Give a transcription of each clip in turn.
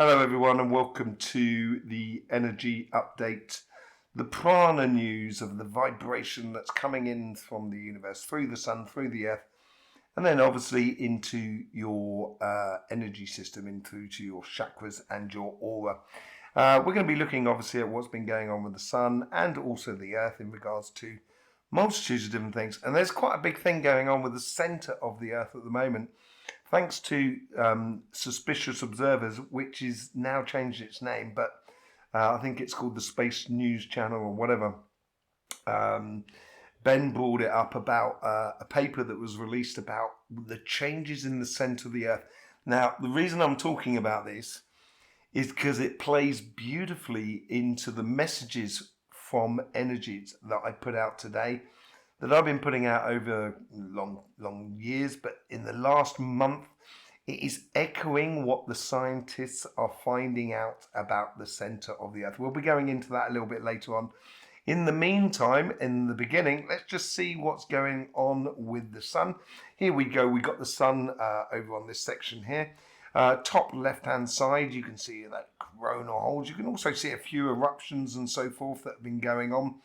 Hello everyone and welcome to the energy update, the prana news of the vibration that's coming in from the universe, through the sun, through the earth, and then obviously into your energy system, in through to your chakras and your aura. We're going to be looking obviously at what's been going on with the sun and also the earth in regards to multitudes of different things. And there's quite a big thing going on with the center of the earth at the moment. Thanks to Suspicious Observers, which is now changed its name, but I think it's called the Space News Channel or whatever. Ben brought it up about a paper that was released about the changes in the centre of the Earth. Now, the reason I'm talking about this is because it plays beautifully into the messages from energies that I put out today, that I've been putting out over long years, but in the last month, it is echoing what the scientists are finding out about the center of the Earth. We'll be going into that a little bit later on. In the meantime, in the beginning, let's just see what's going on with the sun. Here we go. We got the sun over on this section here. Top left-hand side, you can see that coronal holes. You can also see a few eruptions and so forth that have been going on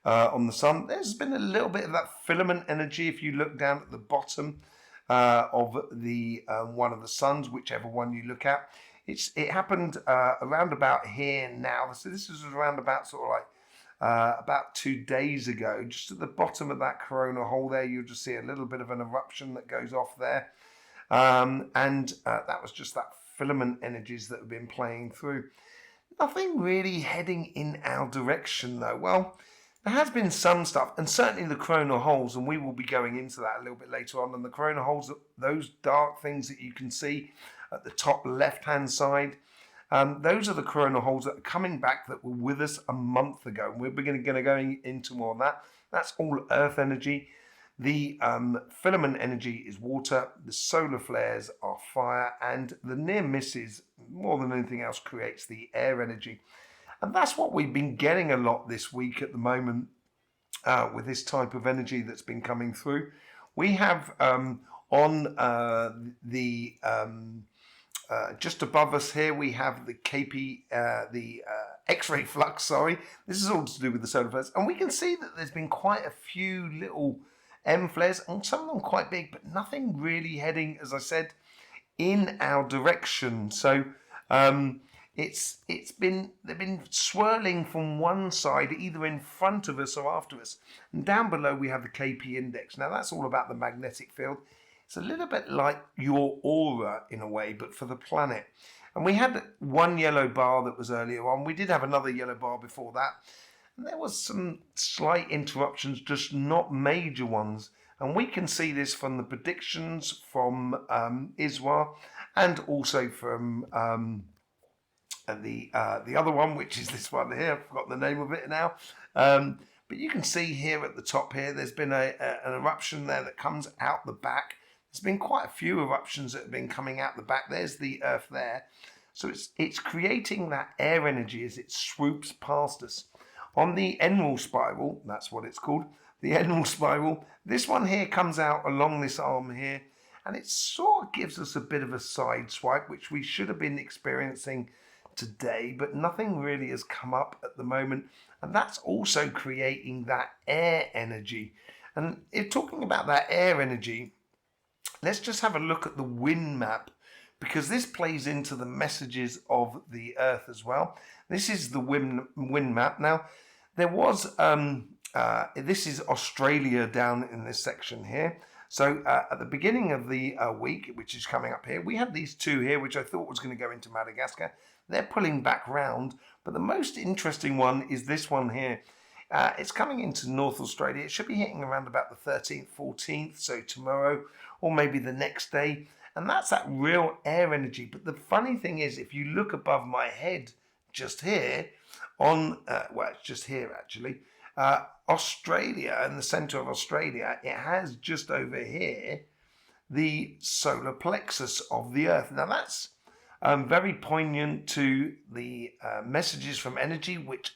the sun. There's been a little bit of that filament energy if you look down at the bottom of the one of the suns, whichever one you look at. It happened around about here now. So this is around about sort of like about 2 days ago. Just at the bottom of that corona hole there, you'll just see a little bit of an eruption that goes off there. That was just that filament energies that have been playing through. Nothing really heading in our direction though. Well, there has been some stuff, and certainly the coronal holes, and we will be going into that a little bit later on. And the coronal holes, those dark things that you can see at the top left-hand side, those are the coronal holes that are coming back that were with us a month ago. We're going to go into more on that. That's all earth energy. The filament energy is water. The solar flares are fire. And the near misses, more than anything else, creates the air energy. And that's what we've been getting a lot this week at the moment with this type of energy that's been coming through. We have just above us here, we have the the X-ray flux, sorry. This is all to do with the solar flares. And we can see that there's been quite a few little M flares, and some of them quite big, but nothing really heading, as I said, in our direction. So they've been swirling from one side, either in front of us or after us. And down below we have the KP index. Now that's all about the magnetic field. It's a little bit like your aura in a way, but for the planet. And we had one yellow bar that was earlier on. We did have another yellow bar before that. And there was some slight interruptions, just not major ones. And we can see this from the predictions from ISWA and also from the other one, which is this one here. I've forgotten the name of it now. But you can see here at the top here, there's been an eruption there that comes out the back. There's been quite a few eruptions that have been coming out the back. There's the Earth there. So it's creating that air energy as it swoops past us. On the Enral spiral, that's what it's called, the Enral spiral, this one here comes out along this arm here, and it sort of gives us a bit of a side swipe, which we should have been experiencing today, but nothing really has come up at the moment, and that's also creating that air energy. And if talking about that air energy, let's just have a look at the wind map, because this plays into the messages of the Earth as well. This is the wind map. Now, there was, this is Australia down in this section here. So at the beginning of the week, which is coming up here, we had these two here, which I thought was going to go into Madagascar. They're pulling back round. But the most interesting one is this one here. It's coming into North Australia. It should be hitting around about the 13th, 14th, so tomorrow, or maybe the next day. And that's that real air energy. But the funny thing is, if you look above my head just here, well, it's just here actually, Australia, in the centre of Australia, it has just over here the solar plexus of the Earth. Now that's very poignant to the messages from energy, which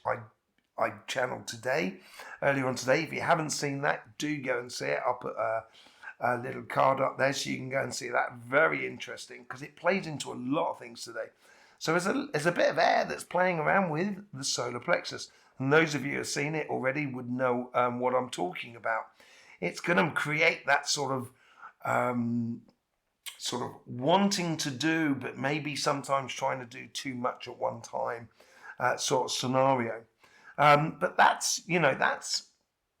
I channeled today, earlier on today. If you haven't seen that, do go and see it. I'll put a little card up there so you can go and see that. Very interesting, because it plays into a lot of things today. So there's a bit of air that's playing around with the solar plexus. And those of you who have seen it already would know what I'm talking about. It's going to create that sort of wanting to do, but maybe sometimes trying to do too much at one time sort of scenario. But that's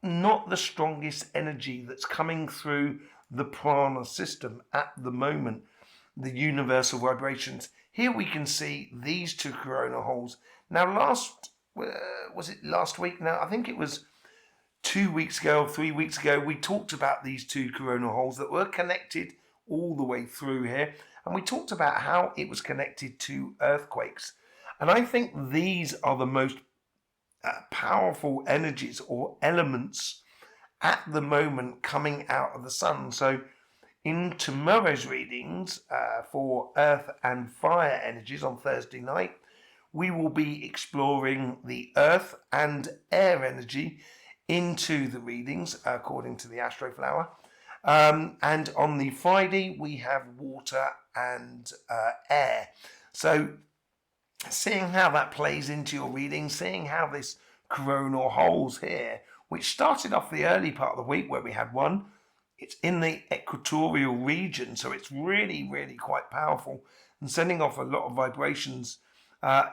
not the strongest energy that's coming through the prana system at the moment, the universal vibrations. Here we can see these two corona holes. Now was it last week? Now I think it was 2 weeks ago, 3 weeks ago, we talked about these two corona holes that were connected all the way through here, and we talked about how it was connected to earthquakes. And I think these are the most powerful energies or elements at the moment coming out of the sun. So in tomorrow's readings for earth and fire energies on Thursday night, we will be exploring the earth and air energy into the readings according to the Astroflower. And on the Friday, we have water and air. So seeing how that plays into your reading, seeing how this coronal holes here, which started off the early part of the week where we had one, it's in the equatorial region, so it's really, really quite powerful and sending off a lot of vibrations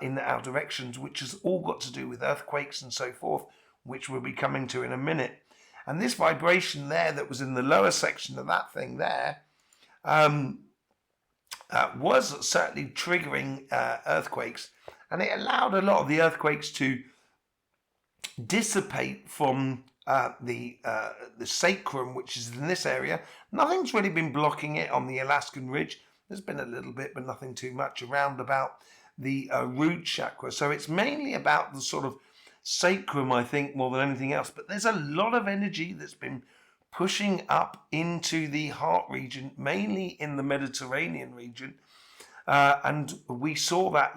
in our directions, which has all got to do with earthquakes and so forth, which we'll be coming to in a minute. And this vibration there that was in the lower section of that thing there was certainly triggering earthquakes, and it allowed a lot of the earthquakes to dissipate from the sacrum, which is in this area. Nothing's really been blocking it on the Alaskan Ridge. There's been a little bit, but nothing too much around about the root chakra. So it's mainly about the sort of sacrum, I think, more than anything else. But there's a lot of energy that's been pushing up into the heart region, mainly in the Mediterranean region. And we saw that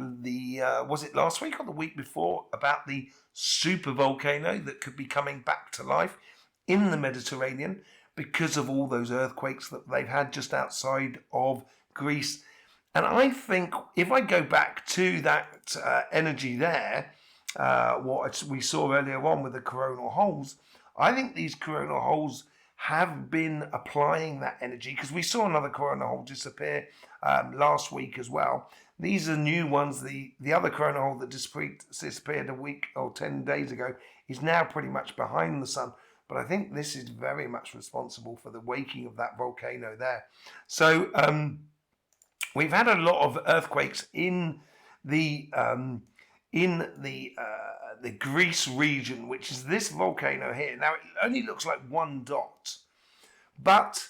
was it last week or the week before, about the super volcano that could be coming back to life in the Mediterranean because of all those earthquakes that they've had just outside of Greece. And I think if I go back to that energy there, what we saw earlier on with the coronal holes, I think these coronal holes have been applying that energy, because we saw another coronal hole disappear last week as well. These are new ones. The other coronal hole that disappeared a week or 10 days ago is now pretty much behind the sun. But I think this is very much responsible for the waking of that volcano there. So we've had a lot of earthquakes in the Greece region, which is this volcano here. Now, it only looks like one dot, but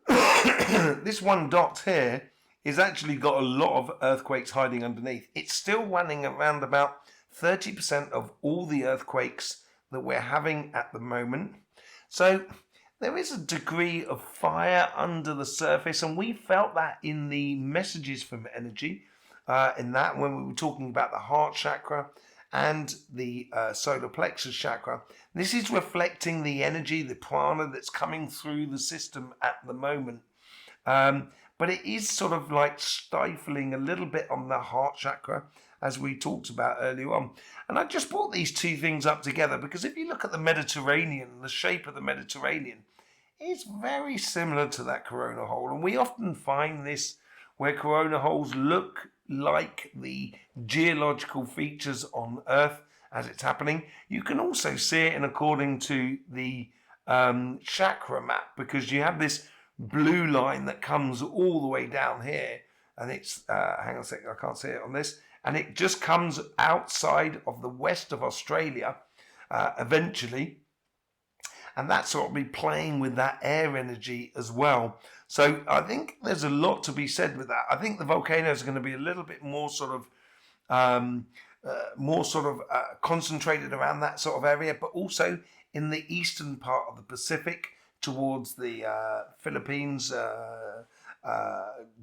this one dot here is actually got a lot of earthquakes hiding underneath. It's still running around about 30% of all the earthquakes that we're having at the moment. So there is a degree of fire under the surface, and we felt that in the messages from energy, in that when we were talking about the heart chakra and the solar plexus chakra. This is reflecting the energy, the prana that's coming through the system at the moment. But it is sort of like stifling a little bit on the heart chakra, as we talked about earlier on. And I just brought these two things up together because if you look at the Mediterranean, the shape of the Mediterranean, it's very similar to that corona hole. And we often find this where corona holes look like the geological features on Earth as it's happening. You can also see it in according to the chakra map, because you have this blue line that comes all the way down here, and it's hang on a second, I can't see it on this, and it just comes outside of the west of Australia eventually, and that's sort of be playing with that air energy as well. So I think there's a lot to be said with that. I think the volcanoes are going to be a little bit more sort of concentrated around that sort of area, but also in the eastern part of the Pacific towards the Philippines,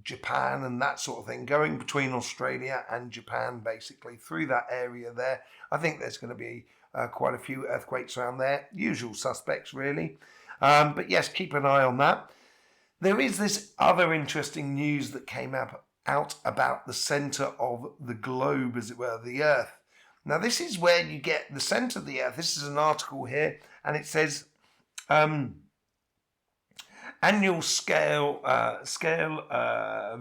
Japan and that sort of thing, going between Australia and Japan, basically through that area there. I think there's going to be quite a few earthquakes around there, usual suspects really. But yes, keep an eye on that. There is this other interesting news that came out out about the center of the globe, as it were, the Earth. Now, this is where you get the center of the Earth. This is an article here, and it says annual scale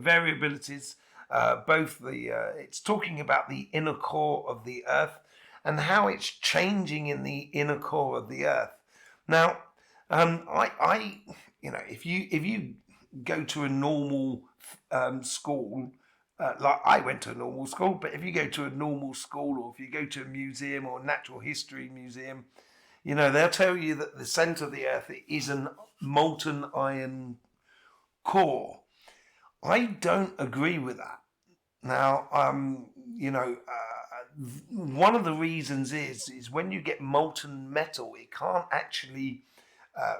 variabilities. It's talking about the inner core of the Earth and how it's changing in the inner core of the Earth. Now, if you go to a normal school, like I went to a normal school, but if you go to a normal school, or if you go to a museum or natural history museum, they'll tell you that the center of the Earth is a molten iron core. I don't agree with that. Now, one of the reasons is when you get molten metal, it can't actually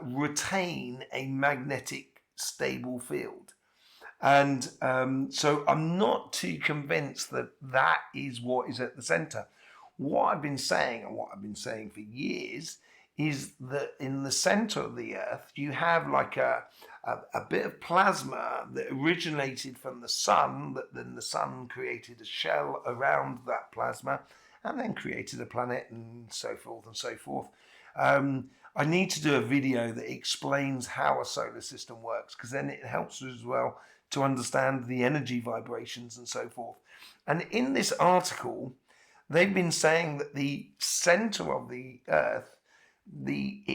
retain a magnetic stable field. And so I'm not too convinced that that is what is at the center. What I've been saying, and what I've been saying for years, is that in the center of the Earth, you have like a bit of plasma that originated from the sun, that then the sun created a shell around that plasma and then created a planet and so forth and so forth. I need to do a video that explains how a solar system works, because then it helps us as well to understand the energy vibrations and so forth. And in this article, they've been saying that the center of the Earth,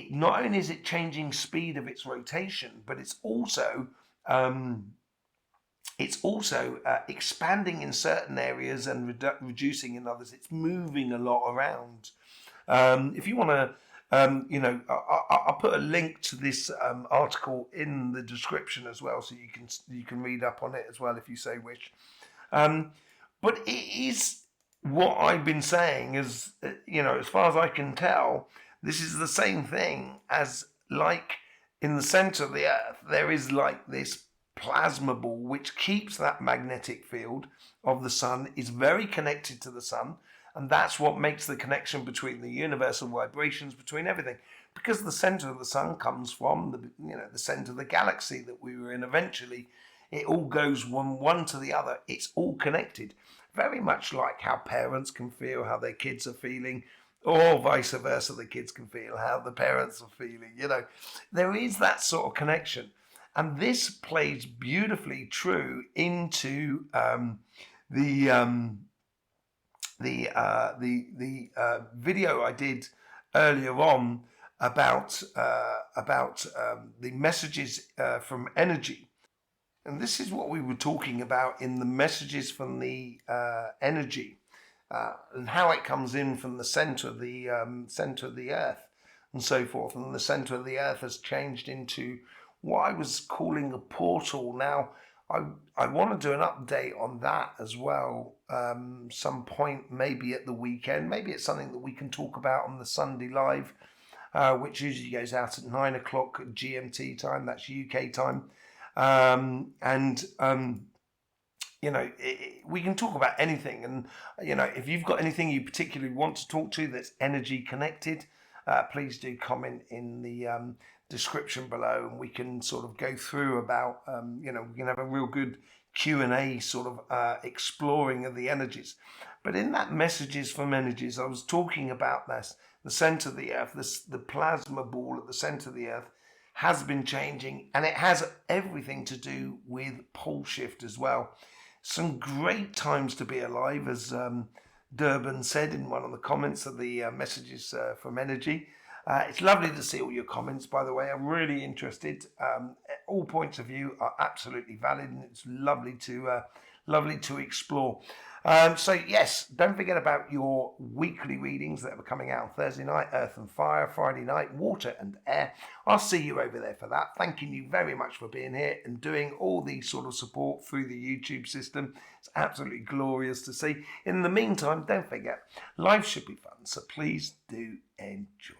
not only is it changing speed of its rotation, but it's also expanding in certain areas and reducing in others. It's moving a lot around. If you want to, I'll put a link to this article in the description as well, so you can read up on it as well if you so wish. But it is what I've been saying is, as far as I can tell, this is the same thing as, like, in the center of the Earth, there is like this plasma ball which keeps that magnetic field of the sun, is very connected to the sun, and that's what makes the connection between the universal vibrations, between everything. Because the center of the sun comes from the center of the galaxy that we were in eventually. It all goes from one to the other. It's all connected. Very much like how parents can feel how their kids are feeling, or vice versa, the kids can feel how the parents are feeling. There is that sort of connection. And this plays beautifully true into the video I did earlier on about the messages from energy. And this is what we were talking about in the messages from the energy, and how it comes in from the center of the Earth and so forth. And the center of the Earth has changed into what I was calling a portal. Now, I want to do an update on that as well, some point, maybe at the weekend. Maybe it's something that we can talk about on the Sunday Live, which usually goes out at 9 o'clock GMT time, that's UK time. We can talk about anything. And, if you've got anything you particularly want to talk to that's energy connected, please do comment in the description below, and we can sort of go through about, we can have a real good Q&A sort of exploring of the energies. But in that messages from energies, I was talking about this, the center of the Earth, the plasma ball at the center of the Earth has been changing, and it has everything to do with pole shift as well. Some great times to be alive, as Durban said in one of the comments of the messages from energy. It's lovely to see all your comments, by the way. I'm really interested. All points of view are absolutely valid, and it's lovely to explore. So yes, don't forget about your weekly readings that are coming out on Thursday night, Earth and Fire, Friday night, Water and Air. I'll see you over there for that. Thanking you very much for being here and doing all the sort of support through the YouTube system. It's absolutely glorious to see. In the meantime, don't forget, life should be fun, so please do enjoy.